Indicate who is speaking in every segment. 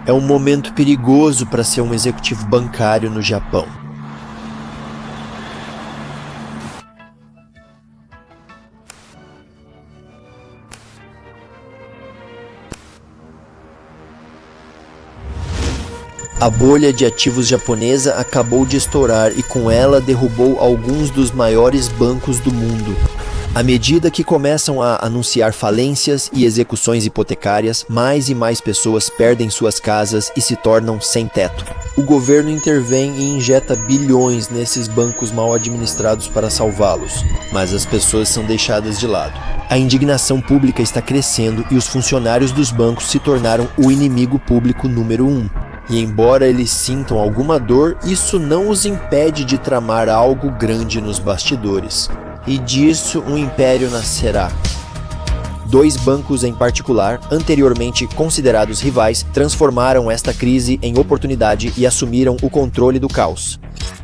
Speaker 1: É um momento perigoso para ser um executivo bancário no Japão. A bolha de ativos japonesa acabou de estourar e com ela derrubou alguns dos maiores bancos do mundo. À medida que começam a anunciar falências e execuções hipotecárias, mais e mais pessoas perdem suas casas e se tornam sem teto. O governo intervém e injeta bilhões nesses bancos mal administrados para salvá-los, mas as pessoas são deixadas de lado. A indignação pública está crescendo e os funcionários dos bancos se tornaram o inimigo público número 1. E embora eles sintam alguma dor, isso não os impede de tramar algo grande nos bastidores. E disso um império nascerá. 2 bancos em particular, anteriormente considerados rivais, transformaram esta crise em oportunidade e assumiram o controle do caos.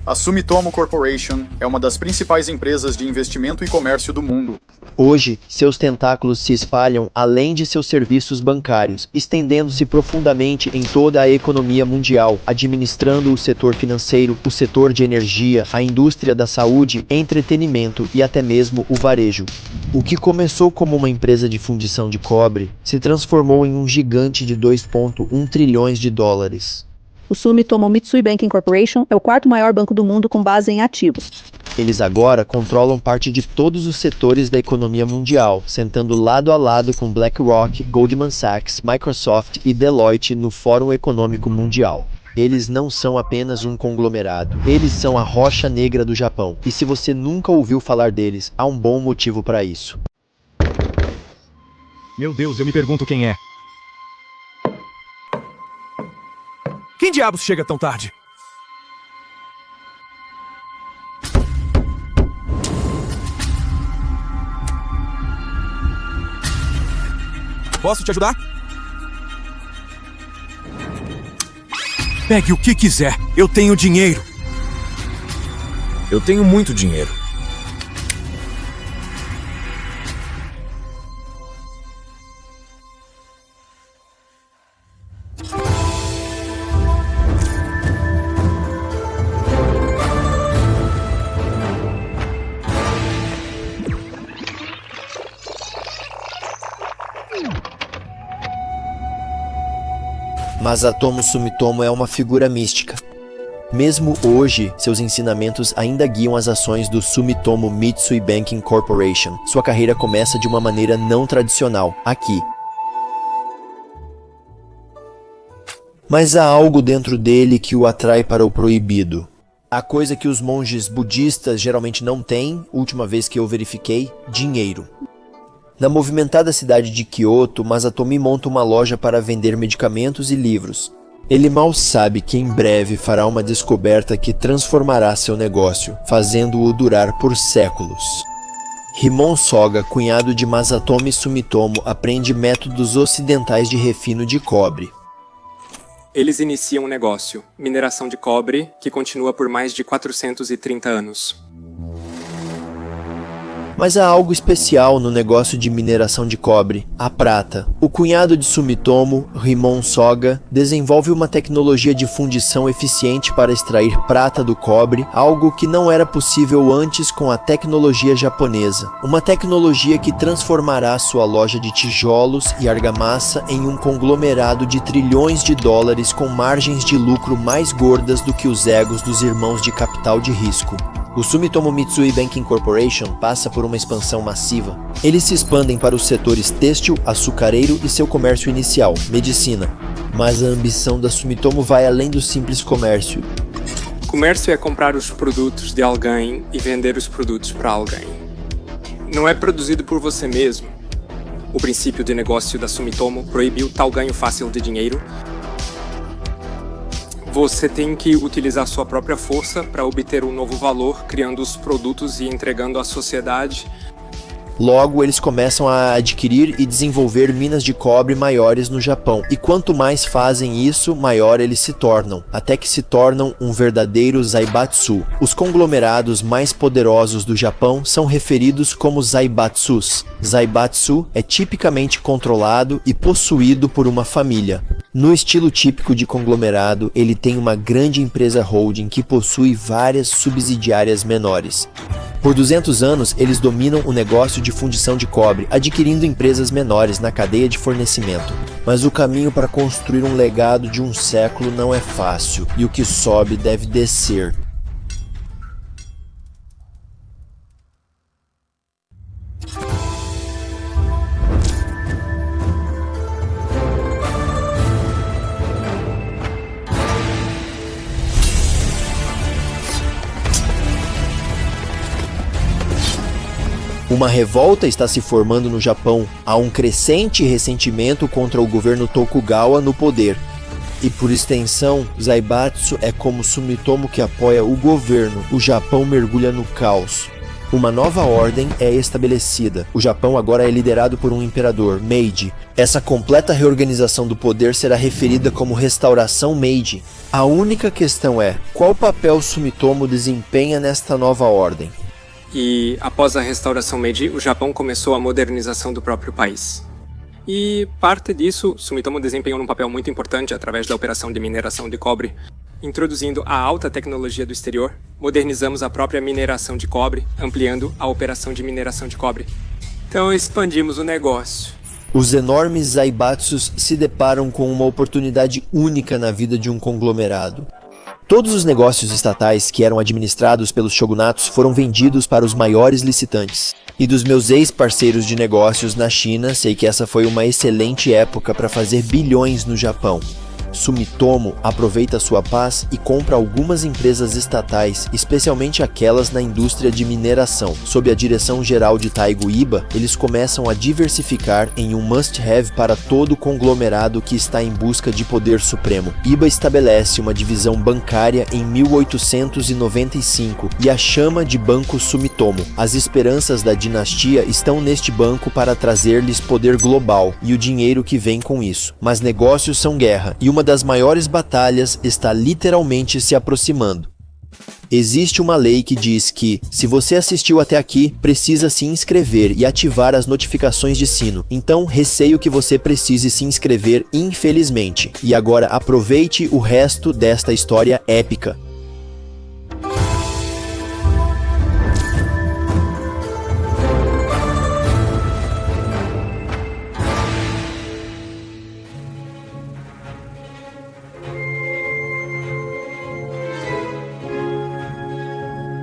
Speaker 2: A Sumitomo Corporation é uma das principais empresas de investimento e comércio do mundo.
Speaker 1: Hoje, seus tentáculos se espalham além de seus serviços bancários, estendendo-se profundamente em toda a economia mundial, administrando o setor financeiro, o setor de energia, a indústria da saúde, entretenimento e até mesmo o varejo. O que começou como uma empresa de fundição de cobre se transformou em um gigante de 2,1 trilhões de dólares.
Speaker 3: O Sumitomo Mitsui Banking Corporation é o 4º maior banco do mundo com base em ativos.
Speaker 1: Eles agora controlam parte de todos os setores da economia mundial, sentando lado a lado com BlackRock, Goldman Sachs, Microsoft e Deloitte no Fórum Econômico Mundial. Eles não são apenas um conglomerado, eles são a rocha negra do Japão. E se você nunca ouviu falar deles, há um bom motivo para isso.
Speaker 4: Meu Deus, eu me pergunto quem é. Quem diabos chega tão tarde? Posso te ajudar? Pegue o que quiser. Eu tenho dinheiro. Eu tenho muito dinheiro.
Speaker 1: Masatomo Sumitomo é uma figura mística. Mesmo hoje, seus ensinamentos ainda guiam as ações do Sumitomo Mitsui Banking Corporation. Sua carreira começa de uma maneira não tradicional, aqui. Mas há algo dentro dele que o atrai para o proibido. A coisa que os monges budistas geralmente não têm, última vez que eu verifiquei, dinheiro. Na movimentada cidade de Kyoto, Masatomi monta uma loja para vender medicamentos e livros. Ele mal sabe que em breve fará uma descoberta que transformará seu negócio, fazendo-o durar por séculos. Himon Soga, cunhado de Masatomi Sumitomo, aprende métodos ocidentais de refino de cobre.
Speaker 5: Eles iniciam um negócio, mineração de cobre, que continua por mais de 430 anos.
Speaker 1: Mas há algo especial no negócio de mineração de cobre, a prata. O cunhado de Sumitomo, Himon Soga, desenvolve uma tecnologia de fundição eficiente para extrair prata do cobre, algo que não era possível antes com a tecnologia japonesa. Uma tecnologia que transformará sua loja de tijolos e argamassa em um conglomerado de trilhões de dólares com margens de lucro mais gordas do que os egos dos irmãos de capital de risco. O Sumitomo Mitsui Banking Corporation passa por uma expansão massiva. Eles se expandem para os setores têxtil, açucareiro e seu comércio inicial, medicina. Mas a ambição da Sumitomo vai além do simples comércio.
Speaker 5: Comércio é comprar os produtos de alguém e vender os produtos para alguém. Não é produzido por você mesmo. O princípio de negócio da Sumitomo proibiu tal ganho fácil de dinheiro. Você tem que utilizar sua própria força para obter um novo valor, criando os produtos e entregando à sociedade.
Speaker 1: Logo, eles começam a adquirir e desenvolver minas de cobre maiores no Japão. E quanto mais fazem isso, maior eles se tornam, até que se tornam um verdadeiro zaibatsu. Os conglomerados mais poderosos do Japão são referidos como zaibatsus. Zaibatsu é tipicamente controlado e possuído por uma família. No estilo típico de conglomerado, ele tem uma grande empresa holding que possui várias subsidiárias menores. Por 200 anos, eles dominam o negócio de fundição de cobre, adquirindo empresas menores na cadeia de fornecimento. Mas o caminho para construir um legado de um século não é fácil, e o que sobe deve descer. Uma revolta está se formando no Japão. Há um crescente ressentimento contra o governo Tokugawa no poder. E por extensão, Zaibatsu é como Sumitomo que apoia o governo. O Japão mergulha no caos. Uma nova ordem é estabelecida. O Japão agora é liderado por um imperador, Meiji. Essa completa reorganização do poder será referida como Restauração Meiji. A única questão é, qual papel Sumitomo desempenha nesta nova ordem?
Speaker 5: E após a restauração Meiji, o Japão começou a modernização do próprio país. E parte disso, Sumitomo desempenhou um papel muito importante através da operação de mineração de cobre. Introduzindo a alta tecnologia do exterior, modernizamos a própria mineração de cobre, ampliando a operação de mineração de cobre. Então expandimos o negócio.
Speaker 1: Os enormes zaibatsus se deparam com uma oportunidade única na vida de um conglomerado. Todos os negócios estatais que eram administrados pelos shogunatos foram vendidos para os maiores licitantes. E dos meus ex-parceiros de negócios na China, sei que essa foi uma excelente época para fazer bilhões no Japão. Sumitomo aproveita sua paz e compra algumas empresas estatais, especialmente aquelas na indústria de mineração. Sob a direção geral de Taigo Iba, eles começam a diversificar em um must-have para todo conglomerado que está em busca de poder supremo. Iba estabelece uma divisão bancária em 1895 e a chama de Banco Sumitomo. As esperanças da dinastia estão neste banco para trazer-lhes poder global e o dinheiro que vem com isso. Mas negócios são guerra e uma das maiores batalhas está literalmente se aproximando. Existe uma lei que diz que, se você assistiu até aqui, precisa se inscrever e ativar as notificações de sino. Então, receio que você precise se inscrever, infelizmente. E agora aproveite o resto desta história épica.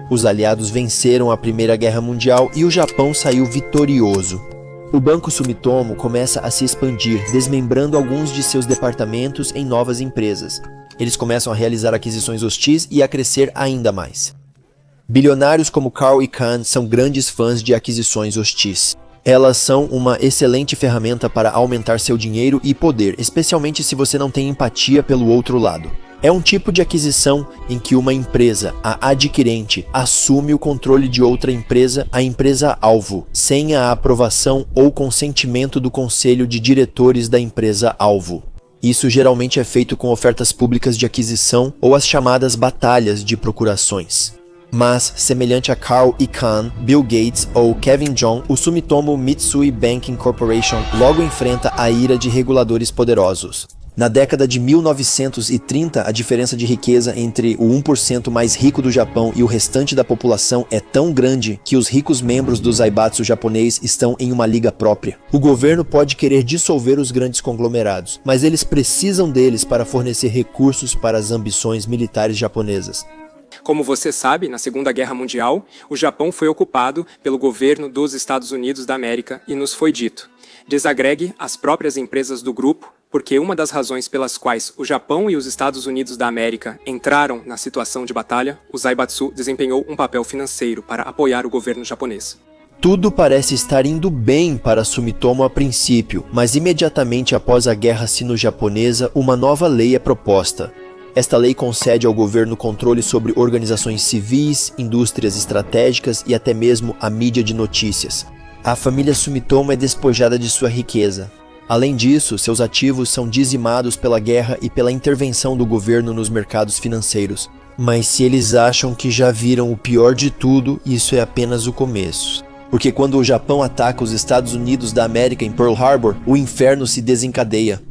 Speaker 1: Os aliados venceram a Primeira Guerra Mundial e o Japão saiu vitorioso. O Banco Sumitomo começa a se expandir, desmembrando alguns de seus departamentos em novas empresas. Eles começam a realizar aquisições hostis e a crescer ainda mais. Bilionários como Carl Icahn são grandes fãs de aquisições hostis. Elas são uma excelente ferramenta para aumentar seu dinheiro e poder, especialmente se você não tem empatia pelo outro lado. É um tipo de aquisição em que uma empresa, a adquirente, assume o controle de outra empresa, a empresa-alvo, sem a aprovação ou consentimento do conselho de diretores da empresa-alvo. Isso geralmente é feito com ofertas públicas de aquisição ou as chamadas batalhas de procurações. Mas, semelhante a Carl Icahn, Bill Gates ou Kevin John, o Sumitomo Mitsui Banking Corporation logo enfrenta a ira de reguladores poderosos. Na década de 1930, a diferença de riqueza entre o 1% mais rico do Japão e o restante da população é tão grande que os ricos membros do zaibatsu japonês estão em uma liga própria. O governo pode querer dissolver os grandes conglomerados, mas eles precisam deles para fornecer recursos para as ambições militares japonesas.
Speaker 5: Como você sabe, na Segunda Guerra Mundial, o Japão foi ocupado pelo governo dos Estados Unidos da América e nos foi dito: desagregue as próprias empresas do grupo, porque uma das razões pelas quais o Japão e os Estados Unidos da América entraram na situação de batalha, o zaibatsu desempenhou um papel financeiro para apoiar o governo japonês.
Speaker 1: Tudo parece estar indo bem para Sumitomo a princípio, mas imediatamente após a Guerra Sino-Japonesa, uma nova lei é proposta. Esta lei concede ao governo controle sobre organizações civis, indústrias estratégicas e até mesmo a mídia de notícias. A família Sumitomo é despojada de sua riqueza. Além disso, seus ativos são dizimados pela guerra e pela intervenção do governo nos mercados financeiros. Mas se eles acham que já viram o pior de tudo, isso é apenas o começo. Porque quando o Japão ataca os Estados Unidos da América em Pearl Harbor, o inferno se desencadeia.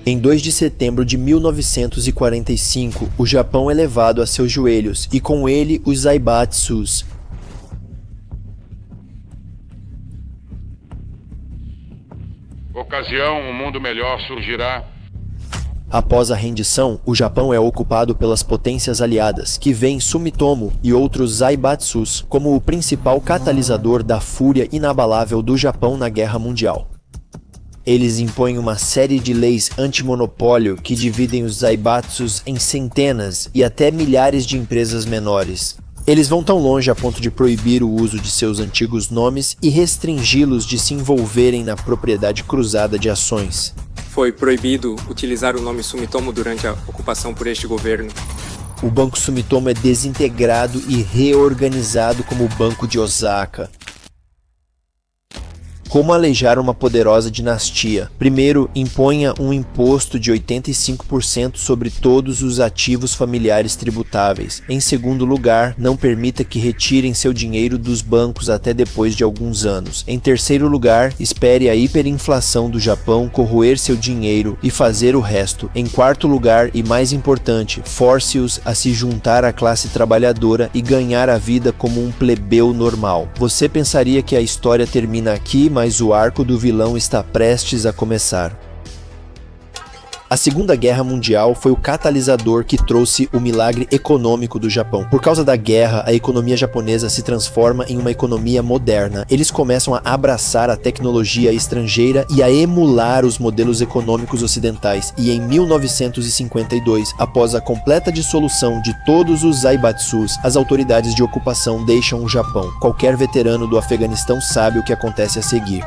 Speaker 1: Em 2 de setembro de 1945, o Japão é levado a seus joelhos, e com ele os Zaibatsus.
Speaker 6: Ocasião, um mundo melhor surgirá.
Speaker 1: Após a rendição, o Japão é ocupado pelas potências aliadas, que veem Sumitomo e outros Zaibatsus como o principal catalisador da fúria inabalável do Japão na Guerra Mundial. Eles impõem uma série de leis antimonopólio que dividem os Zaibatsus em centenas e até milhares de empresas menores. Eles vão tão longe a ponto de proibir o uso de seus antigos nomes e restringi-los de se envolverem na propriedade cruzada de ações.
Speaker 5: Foi proibido utilizar o nome Sumitomo durante a ocupação por este governo.
Speaker 1: O Banco Sumitomo é desintegrado e reorganizado como o Banco de Osaka. Como aleijar uma poderosa dinastia? Primeiro, imponha um imposto de 85% sobre todos os ativos familiares tributáveis. Em segundo lugar, não permita que retirem seu dinheiro dos bancos até depois de alguns anos. Em terceiro lugar, espere a hiperinflação do Japão corroer seu dinheiro e fazer o resto. Em quarto lugar, e mais importante, force-os a se juntar à classe trabalhadora e ganhar a vida como um plebeu normal. Você pensaria que a história termina aqui, mas o arco do vilão está prestes a começar. A Segunda Guerra Mundial foi o catalisador que trouxe o milagre econômico do Japão. Por causa da guerra, a economia japonesa se transforma em uma economia moderna. Eles começam a abraçar a tecnologia estrangeira e a emular os modelos econômicos ocidentais. E em 1952, após a completa dissolução de todos os Zaibatsus, as autoridades de ocupação deixam o Japão. Qualquer veterano do Afeganistão sabe o que acontece a seguir.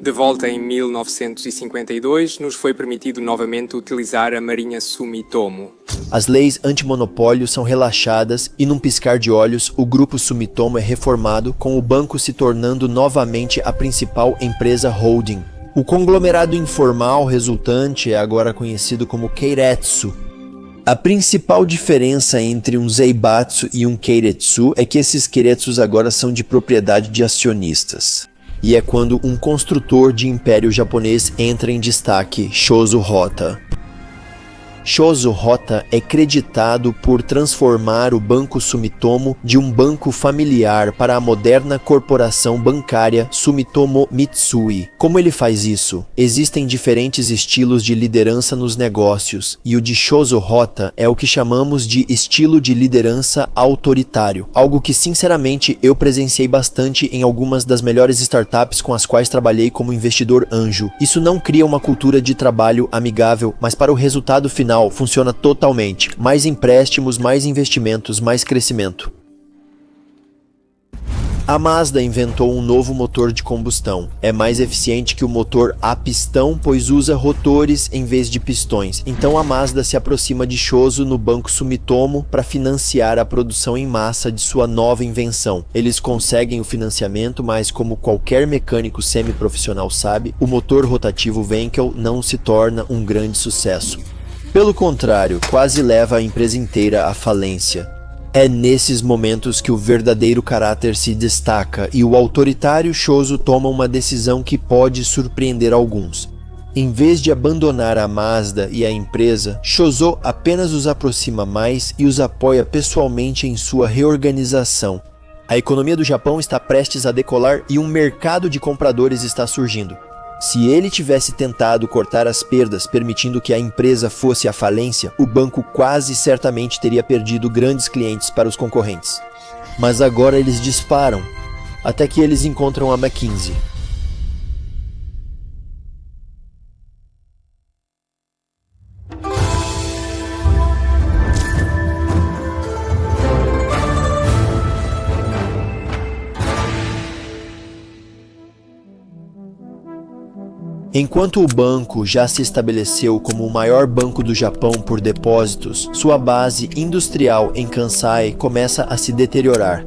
Speaker 5: De volta em 1952, nos foi permitido novamente utilizar a Marinha Sumitomo.
Speaker 1: As leis antimonopólio são relaxadas e num piscar de olhos, o grupo Sumitomo é reformado, com o banco se tornando novamente a principal empresa holding. O conglomerado informal resultante é agora conhecido como Keiretsu. A principal diferença entre um Zaibatsu e um Keiretsu é que esses Keiretsus agora são de propriedade de acionistas. E é quando um construtor de império japonês entra em destaque, Shozo Hota. Shozo Hota é creditado por transformar o Banco Sumitomo de um banco familiar para a moderna corporação bancária Sumitomo Mitsui. Como ele faz isso? Existem diferentes estilos de liderança nos negócios, e o de Shozo Hota é o que chamamos de estilo de liderança autoritário, algo que sinceramente eu presenciei bastante em algumas das melhores startups com as quais trabalhei como investidor anjo. Isso não cria uma cultura de trabalho amigável, mas para o resultado final funciona totalmente. Mais empréstimos, mais investimentos, mais crescimento. A Mazda inventou um novo motor de combustão. É mais eficiente que o motor a pistão, pois usa rotores em vez de pistões. Então a Mazda se aproxima de Shozo no Banco Sumitomo para financiar a produção em massa de sua nova invenção. Eles conseguem o financiamento, mas como qualquer mecânico semiprofissional sabe, o motor rotativo Wankel não se torna um grande sucesso. Pelo contrário, quase leva a empresa inteira à falência. É nesses momentos que o verdadeiro caráter se destaca e o autoritário Shozo toma uma decisão que pode surpreender alguns. Em vez de abandonar a Mazda e a empresa, Shozo apenas os aproxima mais e os apoia pessoalmente em sua reorganização. A economia do Japão está prestes a decolar e um mercado de compradores está surgindo. Se ele tivesse tentado cortar as perdas, permitindo que a empresa fosse à falência, o banco quase certamente teria perdido grandes clientes para os concorrentes. Mas agora eles disparam, até que eles encontram a McKinsey. Enquanto o banco já se estabeleceu como o maior banco do Japão por depósitos, sua base industrial em Kansai começa a se deteriorar.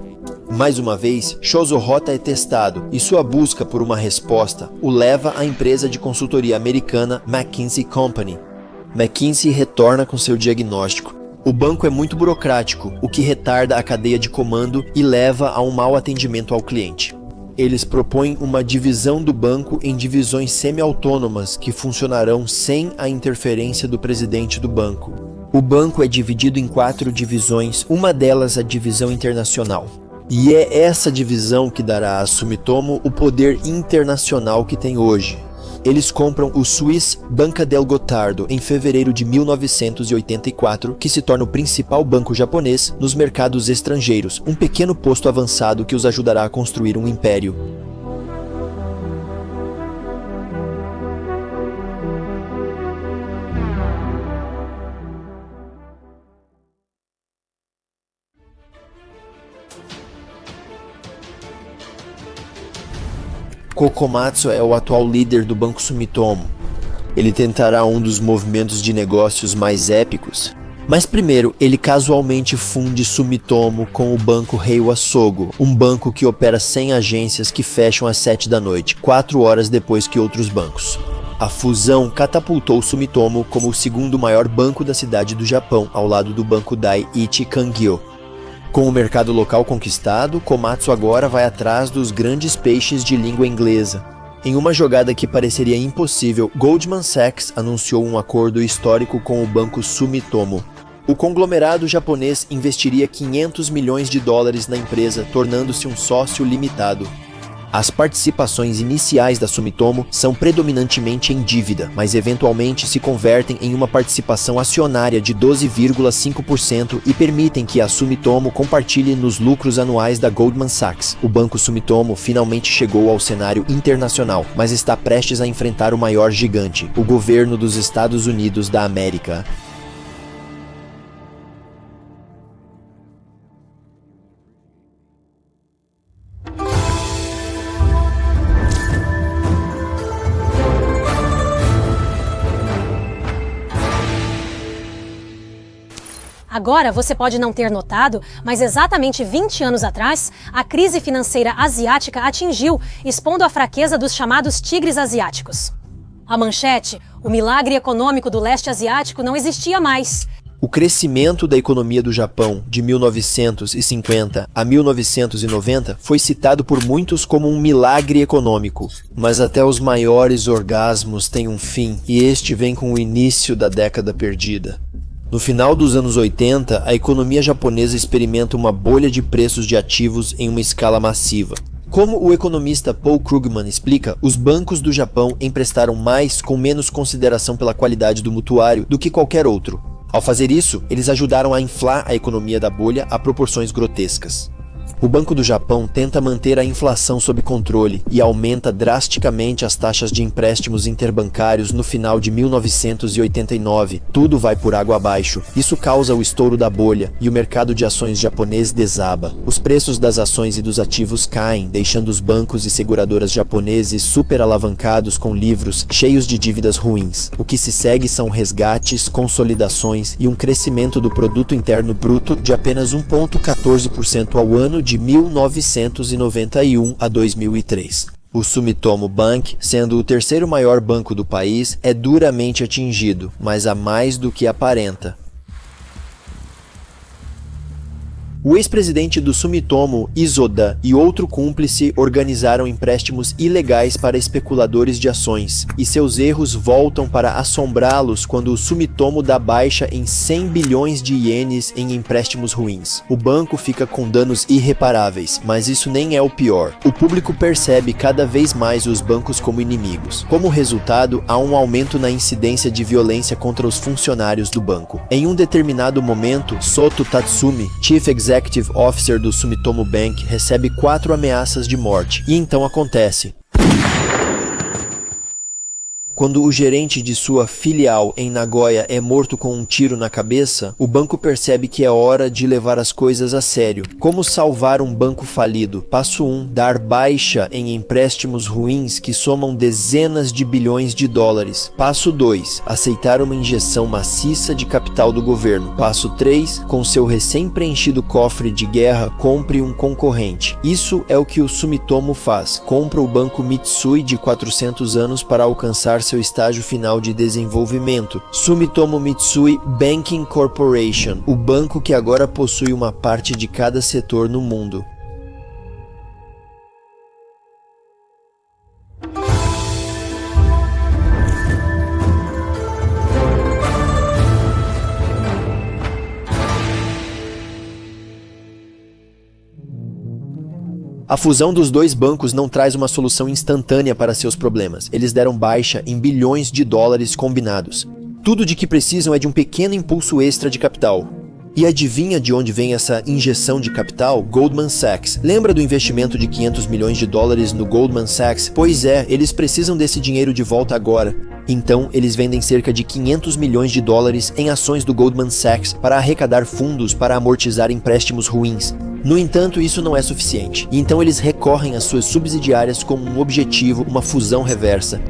Speaker 1: Mais uma vez, Shozo-Hota é testado e sua busca por uma resposta o leva à empresa de consultoria americana McKinsey Company. McKinsey retorna com seu diagnóstico. O banco é muito burocrático, o que retarda a cadeia de comando e leva a um mau atendimento ao cliente. Eles propõem uma divisão do banco em divisões semi-autônomas que funcionarão sem a interferência do presidente do banco. O banco é dividido em 4 divisões, uma delas a divisão internacional. E é essa divisão que dará à Sumitomo o poder internacional que tem hoje. Eles compram o Swiss Banca del Gotardo em fevereiro de 1984, que se torna o principal banco japonês nos mercados estrangeiros, um pequeno posto avançado que os ajudará a construir um império. Kokomatsu é o atual líder do Banco Sumitomo. Ele tentará um dos movimentos de negócios mais épicos. Mas primeiro, ele casualmente funde Sumitomo com o Banco Reiwa Sogo, um banco que opera 100 agências que fecham às 7 da noite, 4 horas depois que outros bancos. A fusão catapultou Sumitomo como o segundo maior banco da cidade do Japão, ao lado do Banco Dai-ichi Kangyo. Com o mercado local conquistado, Komatsu agora vai atrás dos grandes peixes de língua inglesa. Em uma jogada que pareceria impossível, Goldman Sachs anunciou um acordo histórico com o banco Sumitomo. O conglomerado japonês investiria 500 milhões de dólares na empresa, tornando-se um sócio limitado. As participações iniciais da Sumitomo são predominantemente em dívida, mas eventualmente se convertem em uma participação acionária de 12,5% e permitem que a Sumitomo compartilhe nos lucros anuais da Goldman Sachs. O banco Sumitomo finalmente chegou ao cenário internacional, mas está prestes a enfrentar o maior gigante, o governo dos Estados Unidos da América.
Speaker 7: Agora, você pode não ter notado, mas exatamente 20 anos atrás, a crise financeira asiática atingiu, expondo a fraqueza dos chamados tigres asiáticos. A manchete, o milagre econômico do leste asiático, não existia mais.
Speaker 1: O crescimento da economia do Japão de 1950 a 1990 foi citado por muitos como um milagre econômico, mas até os maiores orgasmos têm um fim, e este vem com o início da década perdida. No final dos anos 80, a economia japonesa experimenta uma bolha de preços de ativos em uma escala massiva. Como o economista Paul Krugman explica, os bancos do Japão emprestaram mais com menos consideração pela qualidade do mutuário do que qualquer outro. Ao fazer isso, eles ajudaram a inflar a economia da bolha a proporções grotescas. O Banco do Japão tenta manter a inflação sob controle e aumenta drasticamente as taxas de empréstimos interbancários no final de 1989. Tudo vai por água abaixo. Isso causa o estouro da bolha e o mercado de ações japonês desaba. Os preços das ações e dos ativos caem, deixando os bancos e seguradoras japoneses super alavancados com livros cheios de dívidas ruins. O que se segue são resgates, consolidações e um crescimento do produto interno bruto de apenas 1,14% ao ano de 1991 a 2003. O Sumitomo Bank, sendo o terceiro maior banco do país, é duramente atingido, mas há mais do que aparenta. O ex-presidente do Sumitomo, Isoda, e outro cúmplice organizaram empréstimos ilegais para especuladores de ações, e seus erros voltam para assombrá-los quando o Sumitomo dá baixa em 100 bilhões de ienes em empréstimos ruins. O banco fica com danos irreparáveis, mas isso nem é o pior. O público percebe cada vez mais os bancos como inimigos. Como resultado, há um aumento na incidência de violência contra os funcionários do banco. Em um determinado momento, Soto Tatsumi, Chief Executive Officer do Sumitomo Bank, recebe 4 ameaças de morte. E então acontece. Quando o gerente de sua filial em Nagoya é morto com um tiro na cabeça, o banco percebe que é hora de levar as coisas a sério. Como salvar um banco falido? Passo 1. Dar baixa em empréstimos ruins que somam dezenas de bilhões de dólares. Passo 2. Aceitar uma injeção maciça de capital do governo. Passo 3. Com seu recém-preenchido cofre de guerra, compre um concorrente. Isso é o que o Sumitomo faz. Compra o banco Mitsui de 400 anos para alcançar seu estágio final de desenvolvimento. Sumitomo Mitsui Banking Corporation, o banco que agora possui uma parte de cada setor no mundo. A fusão dos dois bancos não traz uma solução instantânea para seus problemas. Eles deram baixa em bilhões de dólares combinados. Tudo de que precisam é de um pequeno impulso extra de capital. E adivinha de onde vem essa injeção de capital? Goldman Sachs. Lembra do investimento de 500 milhões de dólares no Goldman Sachs? Pois é, eles precisam desse dinheiro de volta agora. Então, eles vendem cerca de 500 milhões de dólares em ações do Goldman Sachs para arrecadar fundos para amortizar empréstimos ruins. No entanto, isso não é suficiente. E então eles recorrem às suas subsidiárias como um objetivo, uma fusão reversa.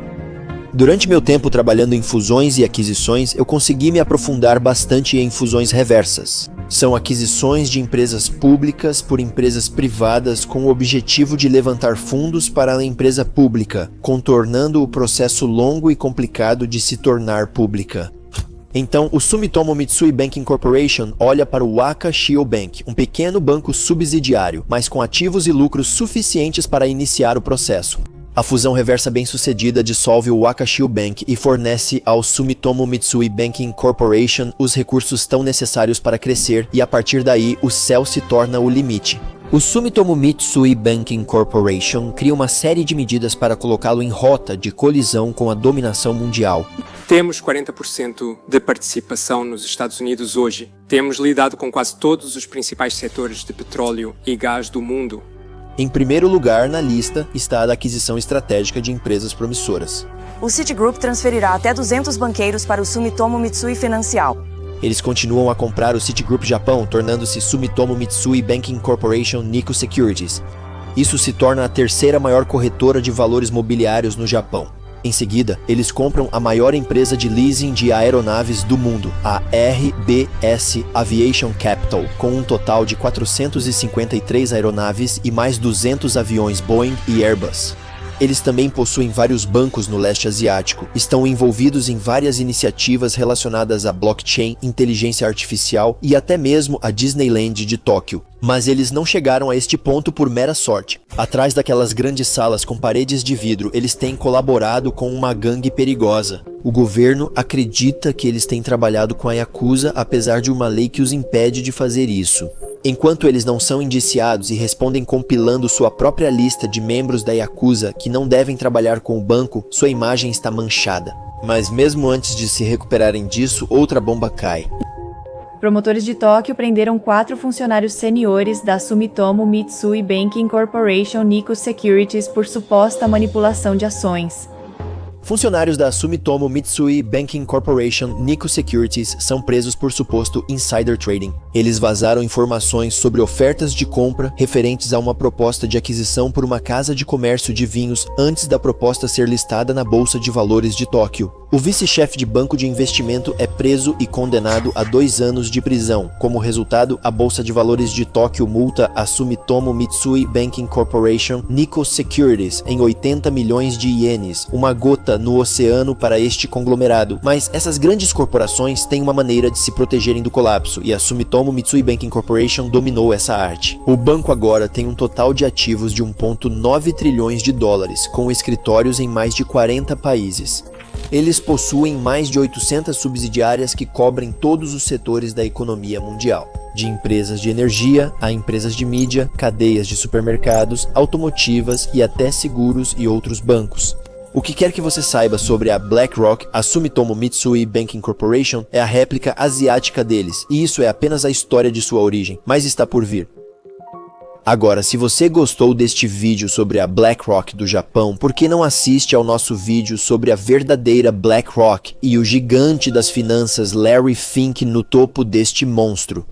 Speaker 1: Durante meu tempo trabalhando em fusões e aquisições, eu consegui me aprofundar bastante em fusões reversas. São aquisições de empresas públicas por empresas privadas com o objetivo de levantar fundos para a empresa pública, contornando o processo longo e complicado de se tornar pública. Então, o Sumitomo Mitsui Banking Corporation olha para o Waka Shio Bank, um pequeno banco subsidiário, mas com ativos e lucros suficientes para iniciar o processo. A fusão reversa bem-sucedida dissolve o Waka Shio Bank e fornece ao Sumitomo Mitsui Banking Corporation os recursos tão necessários para crescer, e a partir daí o céu se torna o limite. O Sumitomo Mitsui Banking Corporation cria uma série de medidas para colocá-lo em rota de colisão com a dominação mundial.
Speaker 5: Temos 40% de participação nos Estados Unidos hoje. Temos lidado com quase todos os principais setores de petróleo e gás do mundo.
Speaker 1: Em primeiro lugar na lista está a aquisição estratégica de empresas promissoras.
Speaker 8: O Citigroup transferirá até 200 banqueiros para o Sumitomo Mitsui Financial.
Speaker 1: Eles continuam a comprar o Citigroup Japão, tornando-se Sumitomo Mitsui Banking Corporation Nikko Securities. Isso se torna a terceira maior corretora de valores mobiliários no Japão. Em seguida, eles compram a maior empresa de leasing de aeronaves do mundo, a RBS Aviation Capital, com um total de 453 aeronaves e mais 200 aviões Boeing e Airbus. Eles também possuem vários bancos no leste asiático, estão envolvidos em várias iniciativas relacionadas a blockchain, inteligência artificial e até mesmo a Disneyland de Tóquio. Mas eles não chegaram a este ponto por mera sorte. Atrás daquelas grandes salas com paredes de vidro, eles têm colaborado com uma gangue perigosa. O governo acredita que eles têm trabalhado com a Yakuza, apesar de uma lei que os impede de fazer isso. Enquanto eles não são indiciados e respondem compilando sua própria lista de membros da Yakuza que não devem trabalhar com o banco, sua imagem está manchada. Mas mesmo antes de se recuperarem disso, outra bomba cai.
Speaker 9: Promotores de Tóquio prenderam 4 funcionários seniores da Sumitomo Mitsui Banking Corporation Nikko Securities por suposta manipulação de ações.
Speaker 1: Funcionários da Sumitomo Mitsui Banking Corporation Nikko Securities são presos por suposto insider trading. Eles vazaram informações sobre ofertas de compra referentes a uma proposta de aquisição por uma casa de comércio de vinhos antes da proposta ser listada na Bolsa de Valores de Tóquio. O vice-chefe de banco de investimento é preso e condenado a 2 anos de prisão. Como resultado, a Bolsa de Valores de Tóquio multa a Sumitomo Mitsui Banking Corporation Nikko Securities em 80 milhões de ienes, uma gota no oceano para este conglomerado. Mas essas grandes corporações têm uma maneira de se protegerem do colapso, e a Sumitomo Mitsui Banking Corporation dominou essa arte. O banco agora tem um total de ativos de 1,9 trilhões de dólares, com escritórios em mais de 40 países. Eles possuem mais de 800 subsidiárias que cobrem todos os setores da economia mundial, de empresas de energia a empresas de mídia, cadeias de supermercados, automotivas e até seguros e outros bancos. O que quer que você saiba sobre a BlackRock, a Sumitomo Mitsui Banking Corporation é a réplica asiática deles, e isso é apenas a história de sua origem, mas está por vir. Agora, se você gostou deste vídeo sobre a BlackRock do Japão, por que não assiste ao nosso vídeo sobre a verdadeira BlackRock e o gigante das finanças Larry Fink no topo deste monstro?